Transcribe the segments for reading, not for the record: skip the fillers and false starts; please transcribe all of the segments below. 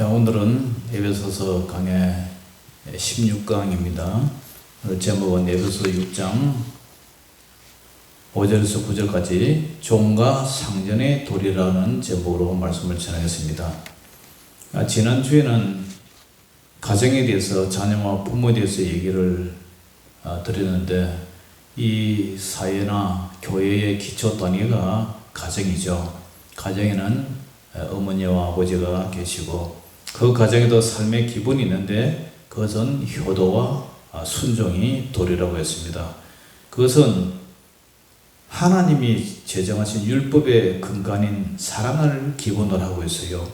자, 오늘은 에베소서 강의 16강입니다. 오늘 제목은 에베소 6장 5절에서 9절까지 종과 상전의 도리라는 제목으로 말씀을 전하겠습니다. 지난주에는 가정에 대해서, 자녀와 부모에 대해서 얘기를 드렸는데, 이 사회나 교회의 기초 단위가 가정이죠. 가정에는 어머니와 아버지가 계시고, 그 가정에도 삶의 기본이 있는데 그것은 효도와 순종이 도리라고 했습니다. 그것은 하나님이 제정하신 율법의 근간인 사랑을 기본으로 하고 있어요.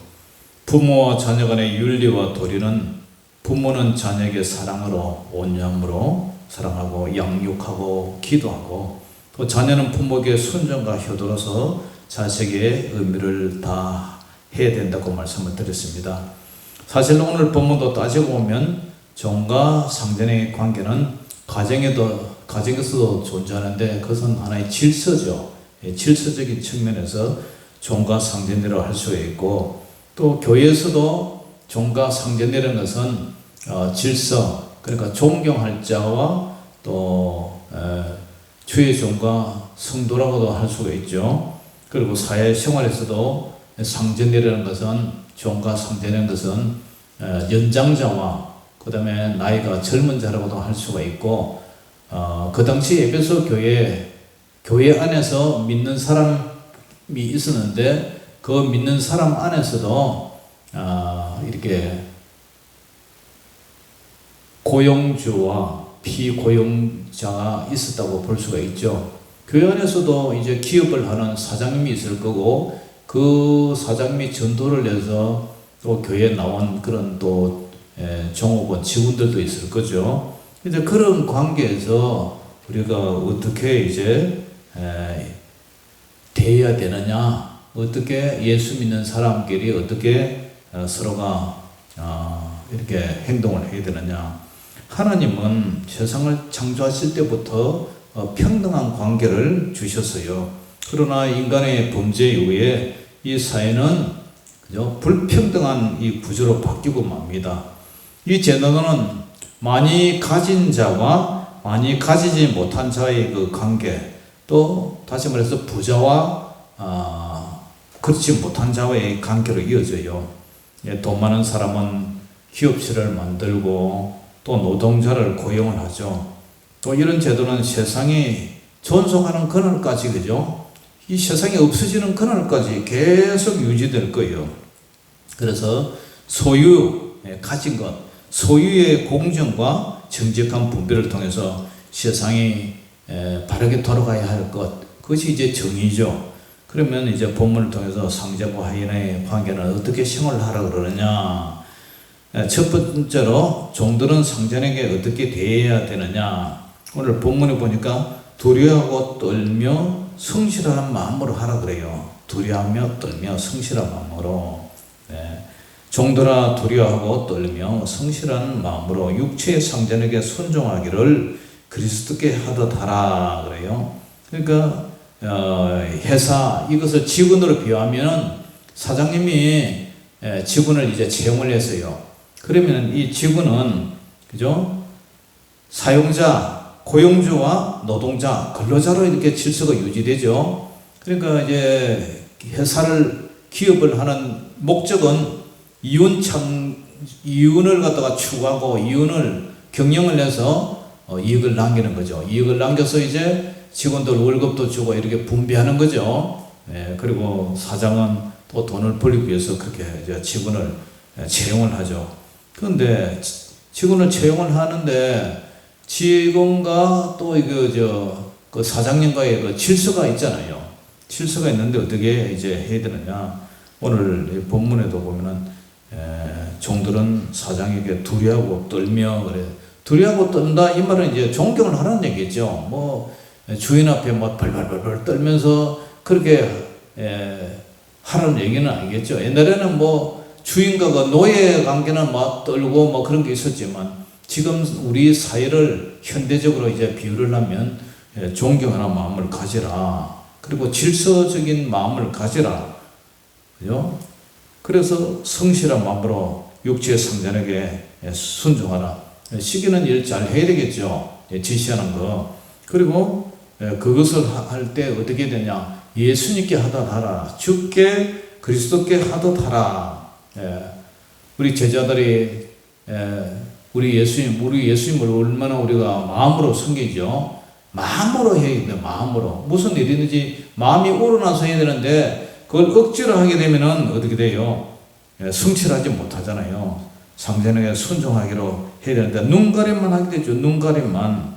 부모와 자녀 간의 윤리와 도리는, 부모는 자녀에게 사랑으로, 온유함으로 사랑하고 양육하고 기도하고, 또 자녀는 부모에게 순종과 효도로서 자식의 의미를 다 해야 된다고 말씀을 드렸습니다. 사실 오늘 본문도 따지고 보면 종과 상전의 관계는 가정에서도 존재하는데, 그것은 하나의 질서죠. 질서적인 측면에서 종과 상전이라고 할 수가 있고, 또 교회에서도 종과 상전이라는 것은 질서, 그러니까 존경할 자와 또 주의 종과 성도라고도 할 수가 있죠. 그리고 사회생활에서도 상전이라는 것은, 종과 상전이라는 것은 연장자와 그 다음에 나이가 젊은 자라고도 할 수가 있고, 그 당시 에베소 교회 안에서 믿는 사람이 있었는데, 그 믿는 사람 안에서도 이렇게 고용주와 피고용자가 있었다고 볼 수가 있죠. 교회 안에서도 이제 기업을 하는 사장님이 있을 거고, 그 사장님이 전도를 해서 또 교회에 나온 그런 또 종업원 직원들도 있을 거죠. 이제 그런 관계에서 우리가 어떻게 이제 대해야 되느냐, 어떻게 예수 믿는 사람끼리 어떻게 서로가 이렇게 행동을 해야 되느냐. 하나님은 세상을 창조하실 때부터 평등한 관계를 주셨어요. 그러나 인간의 범죄 이후에 이 사회는 불평등한 이 구조로 바뀌고 맙니다. 이 제도는 많이 가진 자와 많이 가지지 못한 자의 그 관계, 또 다시 말해서 부자와 그렇지 못한 자와의 관계로 이어져요. 돈 많은 사람은 기업체를 만들고 또 노동자를 고용을 하죠. 또 이런 제도는 세상이 존속하는 그날까지, 그죠? 이 세상이 없어지는 그날까지 계속 유지될 거예요. 그래서 가진 것, 소유의 공정과 정직한 분배를 통해서 세상이 바르게 돌아가야 할 것, 그것이 이제 정의죠. 그러면 이제 본문을 통해서 상제와 하인의 관계는 어떻게 생활을 하라 그러느냐. 첫 번째로 종들은 상전에게 어떻게 대해야 되느냐. 오늘 본문에 보니까 두려워하고 떨며 성실한 마음으로 하라 그래요. 두려워하며 떨며 성실한 마음으로. 종들아, 두려워하고 떨며 성실한 마음으로 육체의 상전에게 순종하기를 그리스도께 하듯 하라 그래요. 그러니까 회사, 이것을 직원으로 비유하면 사장님이 직원을 이제 채용을 했어요. 그러면 이 직원은, 그죠? 사용자, 고용주와 노동자, 근로자로 이렇게 질서가 유지되죠. 그러니까 이제 기업을 하는 목적은 이윤을 갖다가 추구하고, 이윤을 경영을 해서 이익을 남기는 거죠. 이익을 남겨서 이제 직원들 월급도 주고 이렇게 분배하는 거죠. 그리고 사장은 또 돈을 벌기 위해서 그렇게 이제 직원을 채용을 하죠. 그런데 직원을 채용을 하는데 직원과 또 그 사장님과의 그 질서가 있잖아요. 질서가 있는데 어떻게 이제 해야 되느냐. 오늘 본문에도 보면은 종들은 사장에게 두려워하고 떨며 그래. 두려워하고 떤다, 이 말은 이제 존경을 하라는 얘기죠. 뭐 주인 앞에 막 벌벌벌 떨면서 그렇게 하라는 얘기는 아니겠죠. 옛날에는 뭐 주인과 그 노예 관계는 막 떨고 뭐 그런 게 있었지만, 지금 우리 사회를 현대적으로 이제 비유를 하면 존경하는 마음을 가지라. 그리고 질서적인 마음을 가지라. 그죠? 그래서 성실한 마음으로 육체의 상전에게 순종하라. 시기는 일 잘 해야 되겠죠. 지시하는 거. 그리고 그것을 할 때 어떻게 되냐. 예수님께 하듯 하라. 주께 그리스도께 하듯 하라. 우리 제자들이 우리 예수님을 얼마나 우리가 마음으로 섬기죠. 마음으로 해야 돼. 마음으로. 무슨 일이든지 마음이 우러나서 해야 되는데 그걸 억지로 하게 되면은 어떻게 돼요? 성실하지 못하잖아요. 상전에게 순종하기로 해야 되는데 눈가림만 하게 되죠. 눈가림만.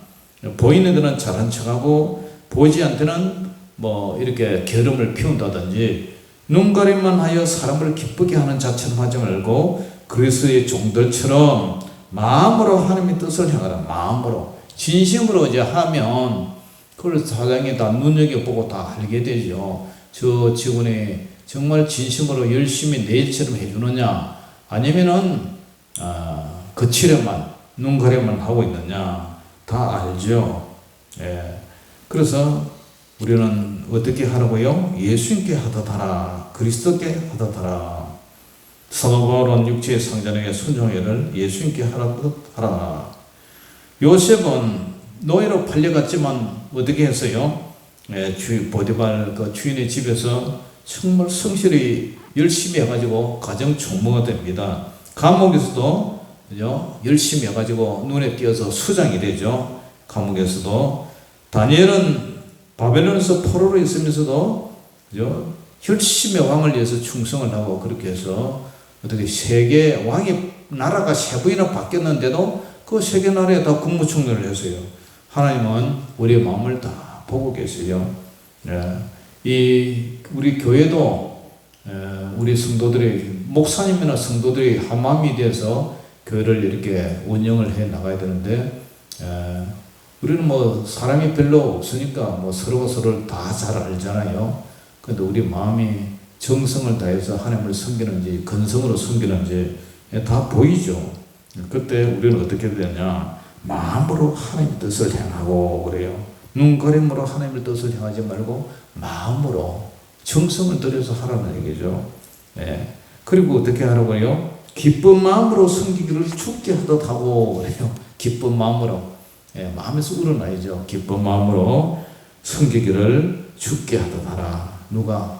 보이는 데는 잘한 척하고 보이지 않는 데는 뭐 이렇게 게으름을 피운다든지 눈가림만 하여 사람을 기쁘게 하는 자처럼 하지 말고 그리스도의 종들처럼 마음으로 하나님의 뜻을 향하라. 마음으로 진심으로 이제 하면 그걸 사장이 다 눈여겨보고 다 알게 되죠. 저 직원이 정말 진심으로 열심히 내 일처럼 해주느냐 아니면은 거칠에만 눈가림만 하고 있느냐 다 알죠. 그래서 우리는 어떻게 하라고요? 예수님께 하듯 하라. 그리스도께 하듯 하라. 사도 바울은 육체의 상전에게 순종하기를 예수님께 하듯 하라. 요셉은 노예로 팔려갔지만 어떻게 했어요? 보디발 그 주인의 집에서 정말 성실히 열심히 해가지고 가정 총무가 됩니다. 감옥에서도 그죠? 열심히 해가지고 눈에 띄어서 수장이 되죠. 감옥에서도 다니엘은 바벨론에서 포로로 있으면서도 그죠? 열심히 왕을 위해서 충성을 하고 그렇게 해서 어떻게 세계 왕이 나라가 세 번이나 바뀌었는데도 그 세계 나라에 다 국무총리를 했어요. 하나님은 우리의 마음을 다 보고 계세요. 우리 교회도 우리 성도들이 목사님이나 성도들이 한 마음이 돼서 교회를 이렇게 운영을 해 나가야 되는데 우리는 뭐 사람이 별로 없으니까 뭐 서로가 서로를 다 잘 알잖아요. 근데 우리 마음이 정성을 다해서 하나님을 섬기는지 근성으로 섬기는지 다 보이죠. 그때 우리는 어떻게 되냐 마음으로 하나님의 뜻을 행하고 그래요. 눈가림으로 하나님의 뜻을 행하지 말고 마음으로 정성을 들여서 하라는 얘기죠. 그리고 어떻게 하라고요? 기쁜 마음으로 섬기기를 죽게 하듯 하고 그래요. 기쁜 마음으로 마음에서 우러나야죠. 기쁜 마음으로 섬기기를 죽게 하듯 하라. 누가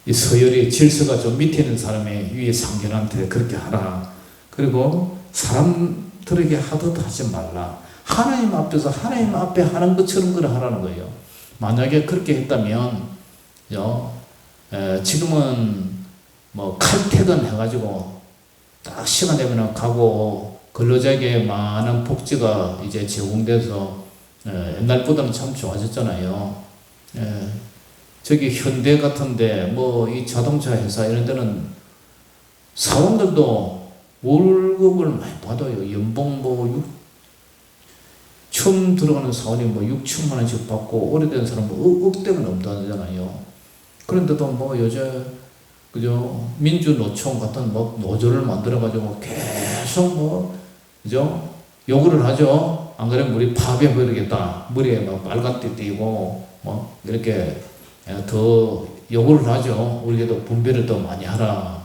이 서열이 질서가 좀 밑에 있는 사람이 위에 상견한테 그렇게 하라. 그리고 사람들에게 하듯 하지 말라. 하나님 앞에서 하나님 앞에 하는 것처럼 그래 하라는 거예요. 만약에 그렇게 했다면 지금은 뭐 칼퇴근 해가지고 딱 시간 되면 가고 근로자에게 많은 복지가 이제 제공돼서 옛날보다는 참 좋아졌잖아요. 저기 현대 같은데 뭐 이 자동차 회사 이런 데는 사원들도 월급을 많이 받아요. 연봉 뭐 처음 들어가는 사원이 뭐 6천만 원씩 받고 오래된 사람은 억대가 넘다잖아요. 그런데도 뭐 요새 그죠 민주노총 같은 뭐 노조를 만들어가지고 계속 뭐 그죠 요구를 하죠. 안 그러면 우리 파업해버리겠다. 머리에 막 빨간띠 띄고 뭐 이렇게 더 요구를 하죠. 우리도 분배를 더 많이 하라.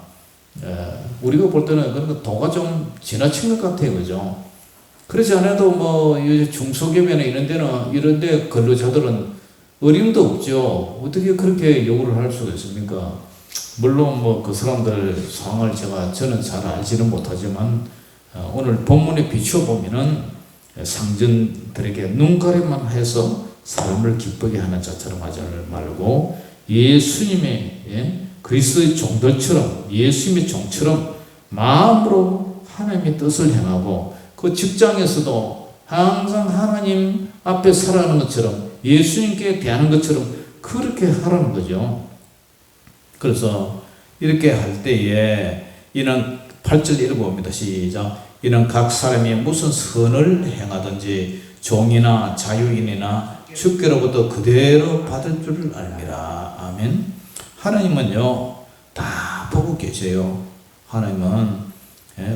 우리가 볼 때는 그런 거 도가 좀 지나친 것 같아요. 그죠? 그렇지 않아도 뭐 중소기업이나 이런 데 근로자들은 어림도 없죠. 어떻게 그렇게 요구를 할 수가 있습니까? 물론 뭐 그 사람들 상황을 저는 잘 알지는 못하지만 오늘 본문에 비추어보면은 상전들에게 눈가림만 해서 사람을 기쁘게 하는 자처럼 하지 말고 예수님의 그리스도의 종들처럼 예수님의 종처럼 마음으로 하나님의 뜻을 행하고 그 직장에서도 항상 하나님 앞에 살아가는 것처럼 예수님께 대하는 것처럼 그렇게 하라는 거죠. 그래서 이렇게 할 때에 이는 8절 읽어봅니다. 시작. 이는 각 사람이 무슨 선을 행하든지 종이나 자유인이나 주께로부터 그대로 받을 줄을 알미라. 아멘. 하나님은요 다 보고 계세요. 하나님은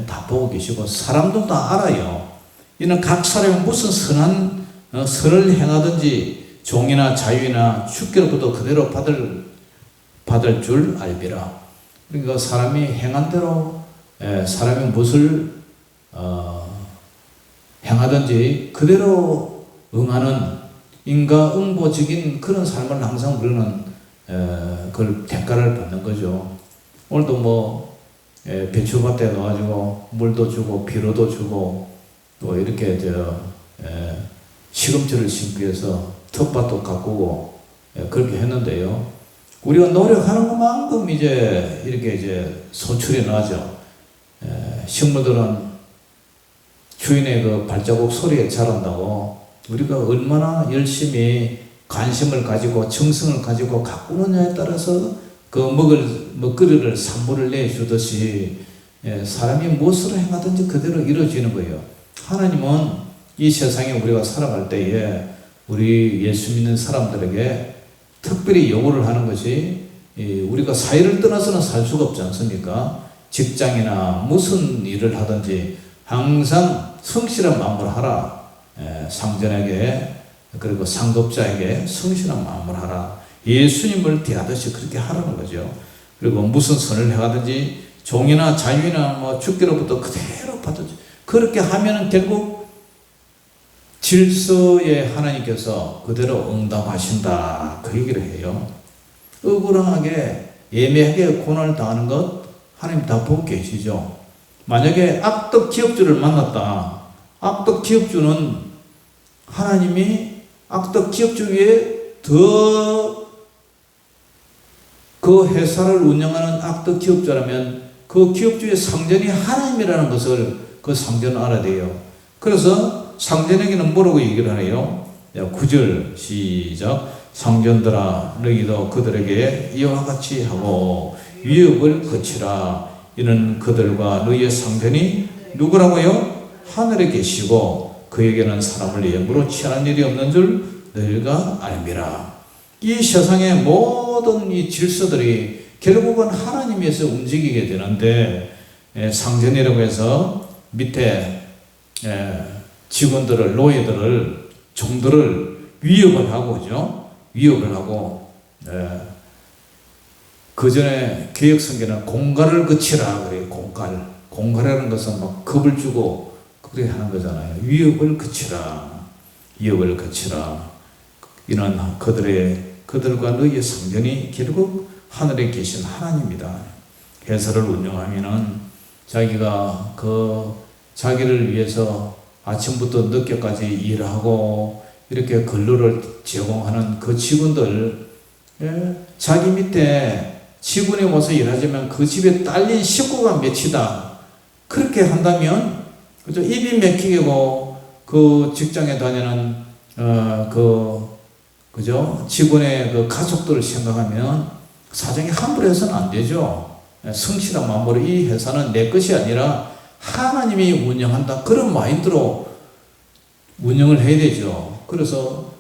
다 보고 계시고 사람도 다 알아요. 이는 각 사람이 무슨 선한 선을 행하든지 종이나 자유이나 주께로부터 그대로 받을 줄 알미라. 그러니까 사람이 행한 대로 사람이 무엇을 행하든지 그대로 응하는 인과응보적인 그런 삶을 항상 우리는 그걸 대가를 받는 거죠. 오늘도 뭐 배추밭에 넣어가지고 물도 주고 비료도 주고 또 이렇게 시금치를 심기 위해서 텃밭도 가꾸고 그렇게 했는데요. 우리가 노력하는 것만큼 이렇게 소출이 나죠. 식물들은 주인의 그 발자국 소리에 자란다고 우리가 얼마나 열심히 관심을 가지고 정성을 가지고 가꾸느냐에 따라서 그 먹거리를 산물을 내주듯이 사람이 무엇을 행하든지 그대로 이루어지는 거예요. 하나님은 이 세상에 우리가 살아갈 때에 우리 예수 믿는 사람들에게 특별히 요구를 하는 것이 우리가 사회를 떠나서는 살 수가 없지 않습니까? 직장이나 무슨 일을 하든지 항상 성실한 마음으로 하라. 상전에게 그리고 상급자에게 성실한 마음으로 하라. 예수님을 대하듯이 그렇게 하라는 거죠. 그리고 무슨 선을 행하든지 종이나 자유나 뭐 주께로부터 그대로 받든지 그렇게 하면은 결국 질서에 하나님께서 그대로 응답하신다. 그 얘기를 해요. 억울하게 예매하게 고난을 당하는 것 하나님 다 보고 계시죠. 만약에 악덕 기업주를 만났다. 악덕 기업주는 하나님이 악덕 기업주 위에 더 그 회사를 운영하는 악덕 기업주라면 그 기업주의 상전이 하나님이라는 것을 그 상전은 알아야 돼요. 그래서 상전에게는 뭐라고 얘기를 하네요. 9절 시작. 상전들아 너희도 그들에게 이와 같이 하고 위협을 거치라. 이는 그들과 너희의 상전이 누구라고요? 하늘에 계시고 그에게는 사람을 예물로 취하는 일이 없는 줄 너희가 알미라. 이 세상의 모든 이 질서들이 결국은 하나님에서 움직이게 되는데 상전이라고 해서 밑에 직원들을 노예들을 종들을 위협을 하고 그죠? 위협을 하고 그 전에 개혁성경은 공갈을 거치라 그래요. 공갈이라는 것은 막 겁을 주고 그렇게 하는 거잖아요. 위협을 거치라. 위협을 거치라. 이는 그들과 너희의 상전이 결국 하늘에 계신 하나님이다. 회사를 운영하면은 자기가 자기를 위해서 아침부터 늦게까지 일하고 이렇게 근로를 제공하는 그 직원들, 자기 밑에 직원이 와서 일하자면 그 집에 딸린 식구가 몇이다. 그렇게 한다면, 그죠? 입이 맥히고 그 직장에 다니는, 그죠? 직원의 그 가족들을 생각하면 사정이 함부로 해서는 안 되죠. 성실한 마음으로 이 회사는 내 것이 아니라 하나님이 운영한다. 그런 마인드로 운영을 해야 되죠. 그래서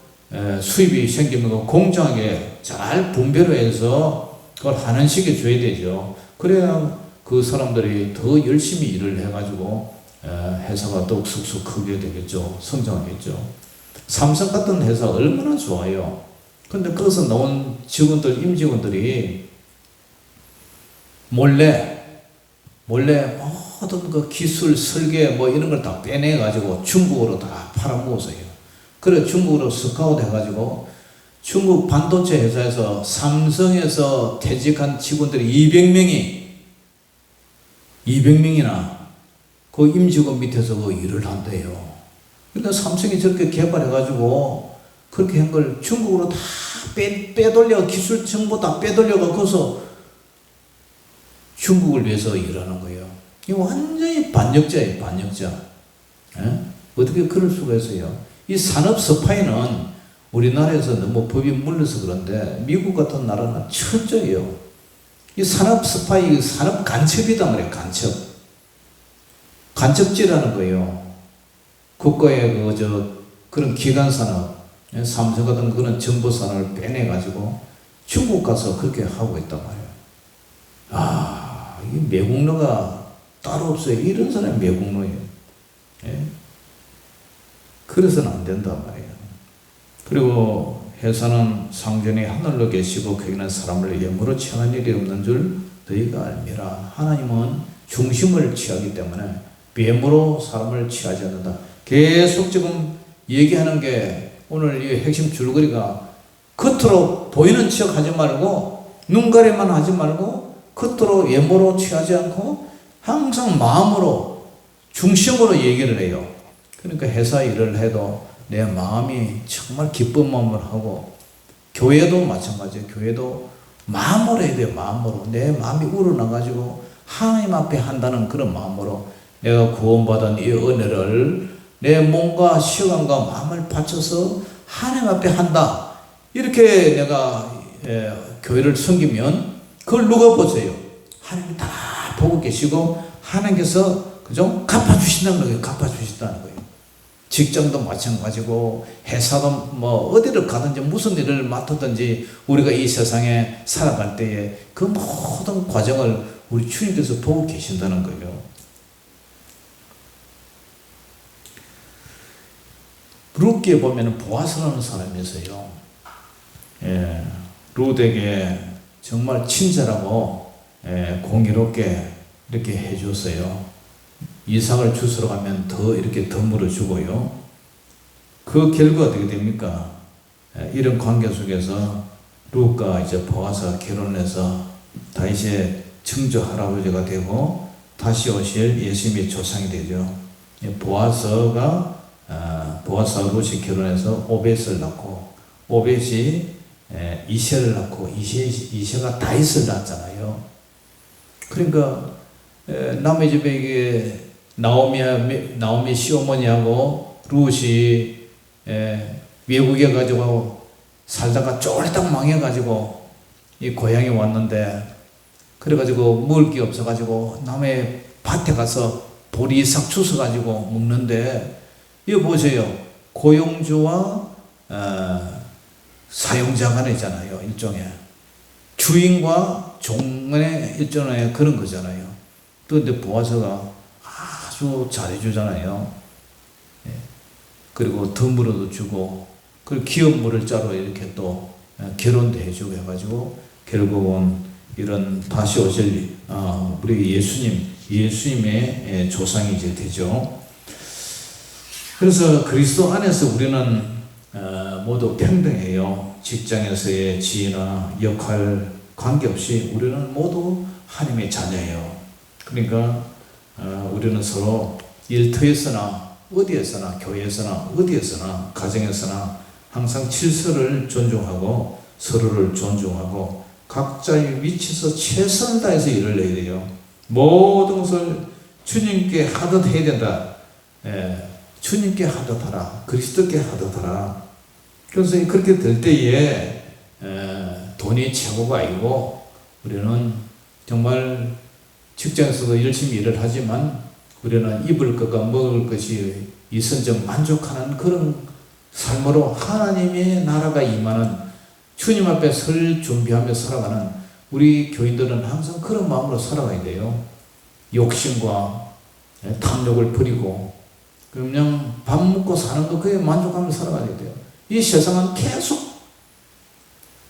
수입이 생기면 공정하게 잘 분배를 해서 그걸 환원시켜 줘야 되죠. 그래야 그 사람들이 더 열심히 일을 해가지고 회사가 더욱 쑥쑥 크게 되겠죠. 성장하겠죠. 삼성 같은 회사 얼마나 좋아요. 근데 거기서 나온 직원들, 임직원들이 몰래 모든 그 기술, 설계 뭐 이런 걸 다 빼내가지고 중국으로 다 팔아먹었어요. 그래 중국으로 스카우트 해가지고 중국 반도체 회사에서 삼성에서 퇴직한 직원들이 200명이나 그 임직원 밑에서 그 일을 한대요. 그러니까 삼성이 저렇게 개발해가지고 그렇게 한 걸 중국으로 다 빼돌려 기술 정보 다 빼돌려가 거기서 중국을 위해서 일하는 거예요. 이거 완전히 반역자예요, 반역자. 어떻게 그럴 수가 있어요? 이 산업 스파이는 우리나라에서 너무 법이 물려서 그런데 미국 같은 나라는 철저해요. 이 산업 스파이, 산업 간첩이단 말이에요, 간첩. 간첩지라는 거예요. 국가의 그런 기관 산업, 삼성 같은 그런 정보 산업을 빼내가지고 중국 가서 그렇게 하고 있단 말이에요. 이 매국노가 따로 없어요. 이런 사람이 매국노예요. 그래서는 안 된단 말이에요. 그리고 회사는 상전이 하늘로 계시고 거기는 사람을 예물로 취하는 일이 없는 줄 너희가 알미라. 하나님은 중심을 취하기 때문에 외모로 사람을 취하지 않는다. 계속 지금 얘기하는 게 오늘 이 핵심 줄거리가 겉으로 보이는 척 하지 말고 눈가리만 하지 말고 겉으로 외모로 취하지 않고 항상 마음으로 중심으로 얘기를 해요. 그러니까 회사 일을 해도 내 마음이 정말 기쁜 마음을 하고 교회도 마찬가지예요. 교회도 마음으로 해야 돼요. 마음으로. 내 마음이 우러나가지고 하나님 앞에 한다는 그런 마음으로 내가 구원받은 이 은혜를 내 몸과 시간과 마음을 바쳐서 하나님 앞에 한다. 이렇게 내가 교회를 섬기면 그걸 누가 보세요? 하나님이 다 보고 계시고 하나님께서 그죠? 갚아주신다는 거예요. 갚아주신다는 거예요. 직장도 마찬가지고 회사도 뭐 어디를 가든지 무슨 일을 맡았든지 우리가 이 세상에 살아갈 때에 그 모든 과정을 우리 주님께서 보고 계신다는 거예요. 룻기에 보면 보아스라는 사람이 있어요. 룻에게 정말 친절하고 공의롭게 이렇게 해줬어요. 이삭을 주스러 가면 더 이렇게 더 물어주고요. 그 결과가 어떻게 됩니까? 이런 관계 속에서 룻과 이제 보아스가 결혼해서 다윗의 증조 할아버지가 되고 다시 오실 예수님의 조상이 되죠. 보아스와 룻이 결혼해서 오벳을 낳고 오벳이 이새를 낳고 이새가 다윗을 낳았잖아요. 그러니까 남의 집에 이게 나오미 시어머니하고 룻이 외국에 가지고 살다가 쫄딱 망해가지고 이 고향에 왔는데 그래가지고 먹을 게 없어가지고 남의 밭에 가서 보리싹 주워가지고 먹는데 이거 보세요. 고용주와 사용자 간에 있잖아요. 일종의 주인과 종간의 일종의 그런 거잖아요. 또 근데 보아스가 아주 잘해주잖아요. 그리고 덤으로도 주고 그리고 기업 물을 자로 이렇게 또 결혼도 해주고 해가지고 결국은 이런 다시 오실 우리 예수님의 조상이 이제 되죠. 그래서 그리스도 안에서 우리는 모두 평등해요. 직장에서의 지위나 역할 관계없이 우리는 모두 하나님의 자녀예요. 그러니까 우리는 서로 일터에서나 어디에서나 교회에서나 어디에서나 가정에서나 항상 질서를 존중하고 서로를 존중하고 각자의 위치에서 최선을 다해서 일을 해야 돼요. 모든 것을 주님께 하듯 해야 된다. 주님께 하듯 하라. 그리스도께 하듯 하라. 그래서 그렇게 될 때에 돈이 최고가 아니고 우리는 정말 직장에서도 열심히 일을 하지만 우리는 입을 것과 먹을 것이 있은즉 만족하는 그런 삶으로 하나님의 나라가 임하는 주님 앞에 설 준비하며 살아가는 우리 교인들은 항상 그런 마음으로 살아가야 돼요. 욕심과 탐욕을 버리고 그냥 밥 먹고 사는 거 그에 만족하며 살아가야 돼요. 이 세상은 계속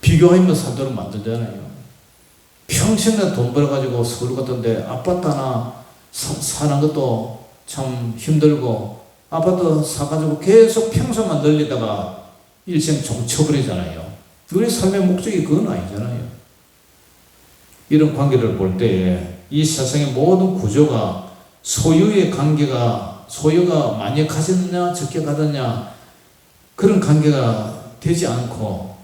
비교하며 살도록 만들잖아요. 평생에 돈 벌어가지고 서울 같은데 아파트 하나 사는 것도 참 힘들고 아파트 사가지고 계속 평수만 늘리다가 일생 종쳐버리잖아요. 우리 삶의 목적이 그건 아니잖아요. 이런 관계를 볼 때에 이 세상의 모든 구조가 소유의 관계가 소유가 많이 가졌느냐 적게 가졌냐 그런 관계가 되지 않고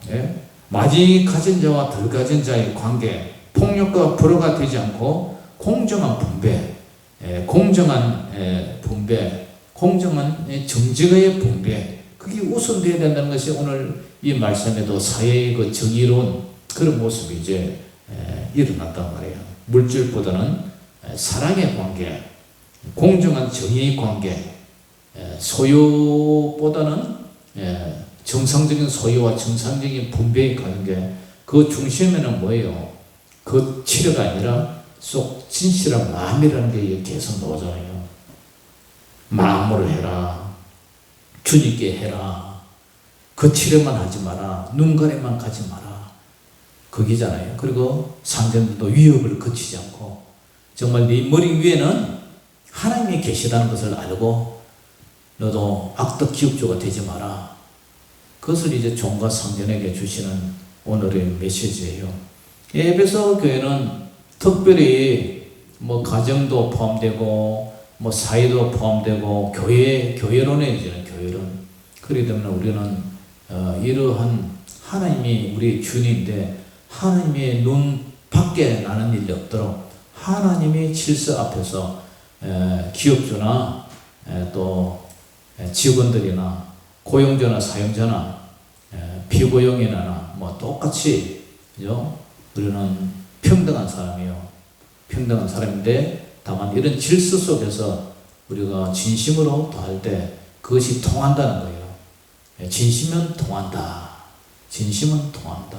많이 가진 자와 덜 가진 자의 관계 폭력과 불화가 되지 않고 공정한 분배 공정한 분배 공정한 정직의 분배 그게 우선되어야 된다는 것이 오늘 이 말씀에도 사회의 그 정의로운 그런 모습이 이제 일어났단 말이에요. 물질보다는 사랑의 관계 공정한 정의의 관계 소유보다는 정상적인 소유와 정상적인 분배의 관계 그 중심에는 뭐예요? 그 치료가 아니라 속 진실한 마음이라는 게 계속 나오잖아요. 마음으로 해라. 주님께 해라. 그 치료만 하지 마라. 눈가리만 가지 마라. 거기잖아요. 그리고 상전들도 위협을 거치지 않고 정말 네 머리 위에는 하나님이 계시다는 것을 알고 너도 악덕 기업주가 되지 마라. 그것을 이제 종과 상전에게 주시는 오늘의 메시지예요. 에베소 교회는 특별히 뭐 가정도 포함되고 뭐 사회도 포함되고 교회론에 이제는 교회론. 그렇기 때문에 우리는 이러한 하나님이 우리 주님인데 하나님의 눈 밖에 나는 일이 없도록 하나님이 질서 앞에서 기업주나 또 직원들이나 고용자나 사용자나 비고용인이나 뭐 똑같이 그죠? 우리는 평등한 사람이에요. 평등한 사람인데 다만 이런 질서 속에서 우리가 진심으로 더할 때 그것이 통한다는 거예요. 진심은 통한다. 진심은 통한다.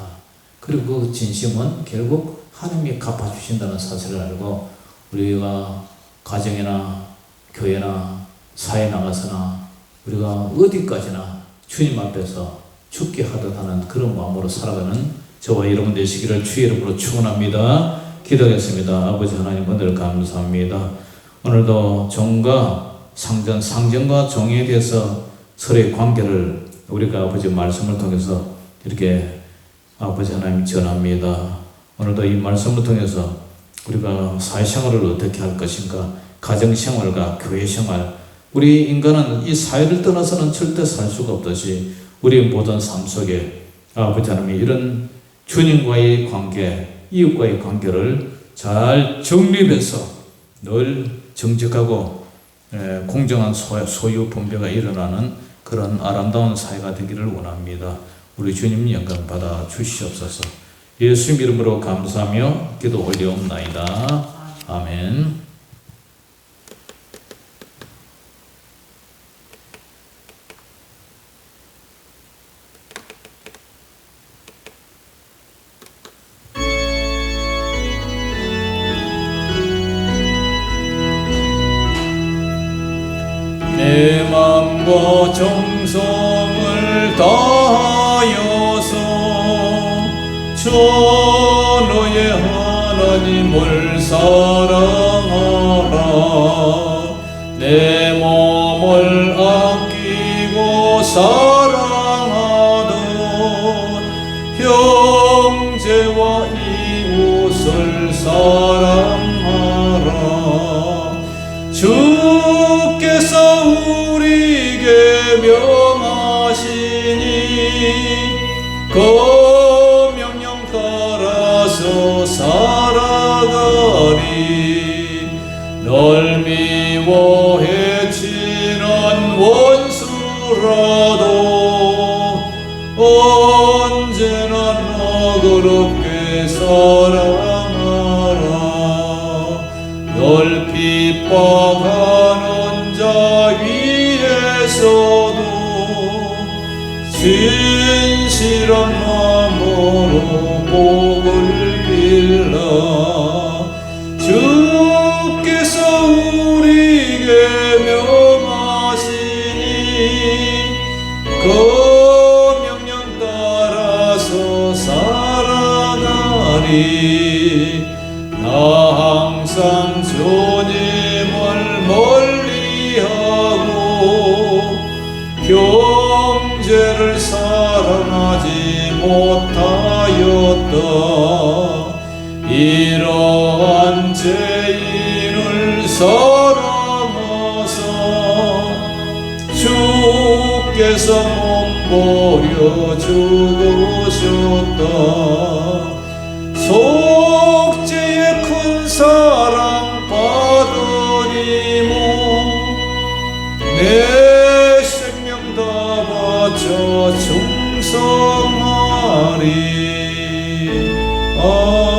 그리고 그 진심은 결국 하나님이 갚아주신다는 사실을 알고 우리가 가정이나 교회나 사회 나가서나 우리가 어디까지나 주님 앞에서 죽게 하듯 하는 그런 마음으로 살아가는 저와 여러분 되시기를 주의 이름으로 축원합니다. 기도하겠습니다. 아버지 하나님 오늘 감사합니다. 오늘도 종과 상전과 종에 대해서 서로의 관계를 우리가 아버지 말씀을 통해서 이렇게 아버지 하나님 전합니다. 오늘도 이 말씀을 통해서 우리가 사회생활을 어떻게 할 것인가, 가정생활과 교회생활, 우리 인간은 이 사회를 떠나서는 절대 살 수가 없듯이 우리 모든 삶 속에 아버지 하나님이 이런 주님과의 관계, 이웃과의 관계를 잘 정립해서 늘 정직하고 공정한 소유 분배가 일어나는 그런 아름다운 사회가 되기를 원합니다. 우리 주님 영광 받아 주시옵소서. 예수님 이름으로 감사하며 기도 올리옵나이다. 아멘. 내 맘과 정성을 다하여서 너의 하나님을 사랑하라. 내 몸을 아끼고 사랑하듯 형제와 이웃을 사랑하라. 주께서 우리에게 명하시니 그 명령 따라서 살아가리. 널 미워해 치는 원수라도 언제나 너그럽게 사랑하라. 널 핍박하는 자 위에서도 진실한 마음으로 복을 빌라. 주께서 우리에게 명하시니 그 명령 따라서 살아가리. 나 항상 주님을 멀리하고 형제를 사랑하지 못하였다. 이러한 죄인을 사랑하사 주께서 몸버려 죽으셨다. 속죄의 큰 사랑 받으리모 내 생명 다 바쳐 충성하리. 아멘.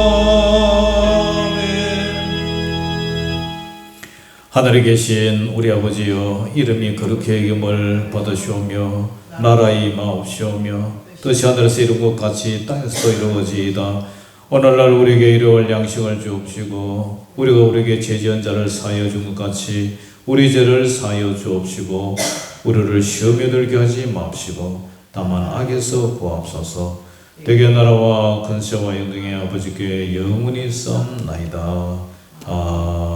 하늘에 계신 우리 아버지여, 이름이 거룩히 여김을 받으시오며 나라의 임하옵시오며 뜻이 하늘에서 이룬 것 같이 땅에서도 이루어지이다. 오늘날 우리에게 일용할 양식을 주옵시고 우리가 우리에게 죄지은 자를 사하여 준 것 같이 우리 죄를 사하여 주옵시고 우리를 시험에 들게 하지 마옵시고 다만 악에서 구하옵소서. 대개 나라와 근세와 영광의 아버지께 영원히 썸나이다. 아멘.